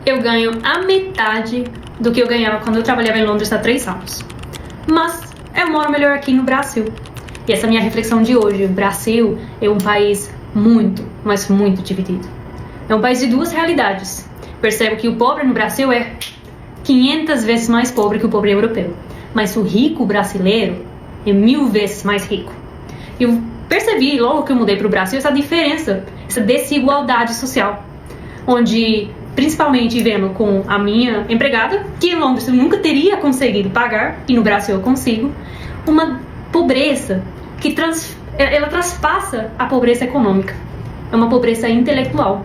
eu ganho a metade do que eu ganhava quando eu trabalhava em Londres há 3 anos. Mas eu moro melhor aqui no Brasil. E essa é a minha reflexão de hoje. O Brasil é um país muito, mas muito dividido. É um país de duas realidades. Percebo que o pobre no Brasil é 500 vezes mais pobre que o pobre europeu. Mas o rico brasileiro é 1000 vezes mais rico. Eu percebi logo que eu mudei para o Brasil essa diferença, essa desigualdade social. Onde, principalmente vendo com a minha empregada, que em Londres eu nunca teria conseguido pagar, e no Brasil eu consigo, uma pobreza que ela transpassa a pobreza econômica. É uma pobreza intelectual.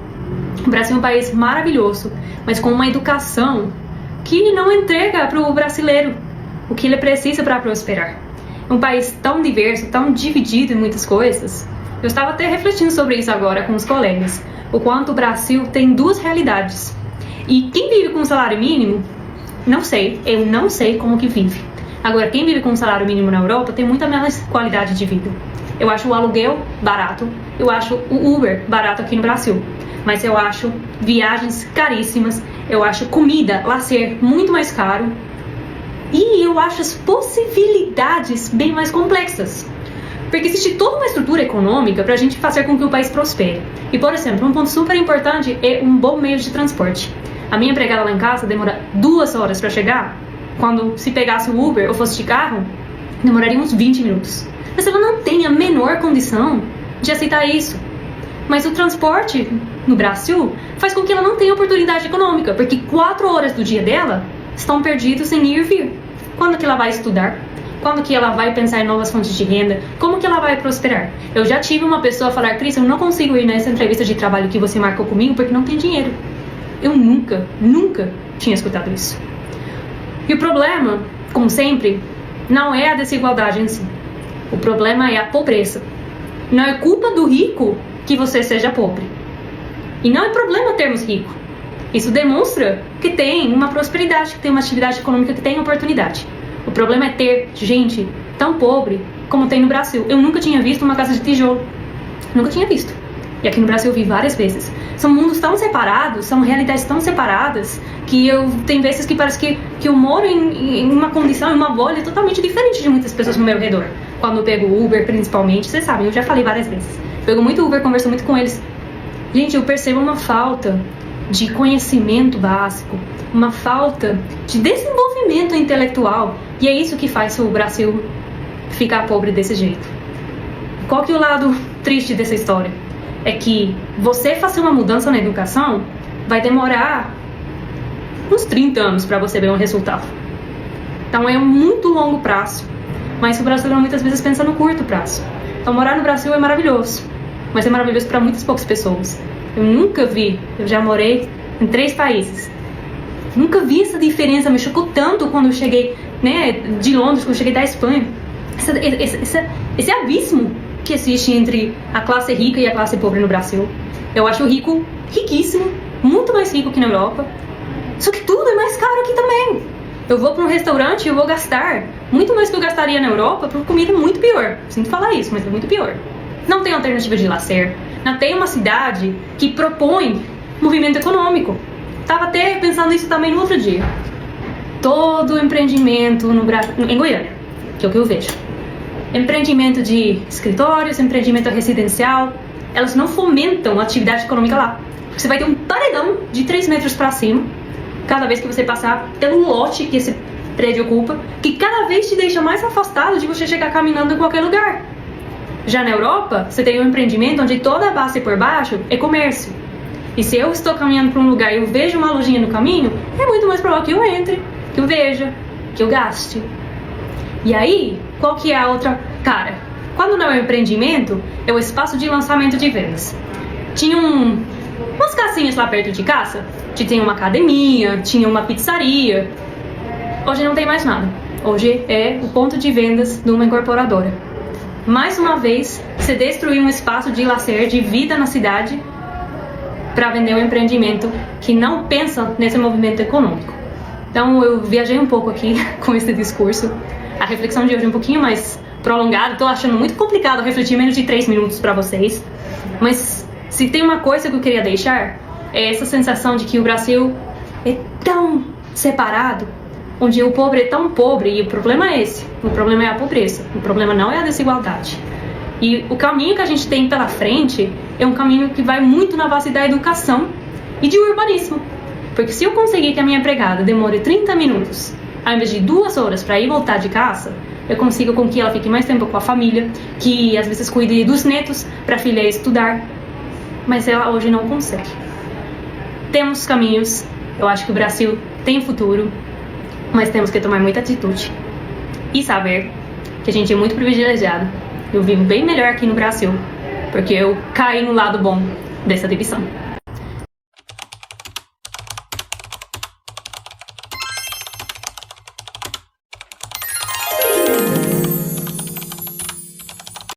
O Brasil é um país maravilhoso, mas com uma educação que não entrega para o brasileiro o que ele precisa para prosperar. É um país tão diverso, tão dividido em muitas coisas. Eu estava até refletindo sobre isso agora com os colegas. O quanto o Brasil tem duas realidades. E quem vive com salário mínimo, não sei, eu não sei como que vive. Agora, quem vive com salário mínimo na Europa tem muita menos qualidade de vida. Eu acho o aluguel barato, eu acho o Uber barato aqui no Brasil. Mas eu acho viagens caríssimas, eu acho comida, lazer muito mais caro. E eu acho as possibilidades bem mais complexas. Porque existe toda uma estrutura econômica para a gente fazer com que o país prospere. E, por exemplo, um ponto super importante é um bom meio de transporte. A minha empregada lá em casa demora 2 horas para chegar, quando se pegasse o Uber ou fosse de carro, demoraria uns 20 minutos. Mas ela não tem a menor condição de aceitar isso. Mas o transporte no Brasil faz com que ela não tenha oportunidade econômica, porque 4 horas do dia dela estão perdidos em ir e vir. Quando que ela vai estudar? Quando que ela vai pensar em novas fontes de renda? Como que ela vai prosperar? Eu já tive uma pessoa falar: Cris, eu não consigo ir nessa entrevista de trabalho que você marcou comigo porque não tem dinheiro. Eu nunca tinha escutado isso. E o problema, como sempre, não é a desigualdade em si. O problema é a pobreza. Não é culpa do rico que você seja pobre. E não é problema termos rico. Isso demonstra que tem uma prosperidade, que tem uma atividade econômica, que tem oportunidade. O problema é ter gente tão pobre como tem no Brasil. Eu nunca tinha visto uma casa de tijolo. Nunca tinha visto. E aqui no Brasil eu vi várias vezes. São mundos tão separados, são realidades tão separadas, que tem vezes que parece que eu moro em uma condição, em uma bolha totalmente diferente de muitas pessoas no meu redor. Quando eu pego Uber, principalmente, vocês sabem, eu já falei várias vezes. Pego muito Uber, converso muito com eles. Gente, eu percebo uma falta de conhecimento básico, uma falta de desenvolvimento intelectual. E é isso que faz o Brasil ficar pobre desse jeito. Qual que é o lado triste dessa história? É que você fazer uma mudança na educação vai demorar uns 30 anos para você ver um resultado. Então é um muito longo prazo. Mas o brasileiro muitas vezes pensa no curto prazo. Então morar no Brasil é maravilhoso, mas é maravilhoso para muitas poucas pessoas. Eu nunca vi, eu já morei em 3 países. Nunca vi essa diferença, me chocou tanto quando eu cheguei, de Londres, quando eu cheguei da Espanha. Esse abismo que existe entre a classe rica e a classe pobre no Brasil. Eu acho o rico riquíssimo, muito mais rico que na Europa. Só que tudo é mais caro aqui também. Eu vou para um restaurante e eu vou gastar muito mais do que eu gastaria na Europa por comida muito pior. Sinto falar isso, mas é muito pior. Não tem alternativa de lazer. Não tem uma cidade que propõe movimento econômico. Estava até pensando isso também no outro dia. Todo empreendimento em Goiânia, que é o que eu vejo. Empreendimento de escritórios, empreendimento residencial, elas não fomentam a atividade econômica lá. Você vai ter um paredão de 3 metros para cima, cada vez que você passar pelo lote que esse prédio ocupa, que cada vez te deixa mais afastado de você chegar caminhando em qualquer lugar. Já na Europa, você tem um empreendimento onde toda a base por baixo é comércio. E se eu estou caminhando para um lugar e eu vejo uma lojinha no caminho, é muito mais provável que eu entre, que eu veja, que eu gaste. E aí, qual que é a outra cara? Quando não é um empreendimento, é o espaço de lançamento de vendas. Tinha umas casinhas lá perto de casa, que tinha uma academia, tinha uma pizzaria. Hoje não tem mais nada. Hoje é o ponto de vendas de uma incorporadora. Mais uma vez, você destruiu um espaço de lazer, de vida na cidade, para vender um empreendimento que não pensa nesse movimento econômico. Então eu viajei um pouco aqui com esse discurso. A reflexão de hoje é um pouquinho mais prolongada. Estou achando muito complicado refletir menos de 3 minutos para vocês. Mas se tem uma coisa que eu queria deixar, é essa sensação de que o Brasil é tão separado, onde o pobre é tão pobre, e o problema é esse, o problema é a pobreza, o problema não é a desigualdade. E o caminho que a gente tem pela frente é um caminho que vai muito na base da educação e de urbanismo. Porque se eu conseguir que a minha empregada demore 30 minutos, ao invés de 2 horas para ir voltar de casa, eu consigo com que ela fique mais tempo com a família, que às vezes cuide dos netos para a filha estudar, mas ela hoje não consegue. Temos caminhos, eu acho que o Brasil tem futuro, mas temos que tomar muita atitude e saber que a gente é muito privilegiado. Eu vivo bem melhor aqui no Brasil, porque eu caí no lado bom dessa divisão.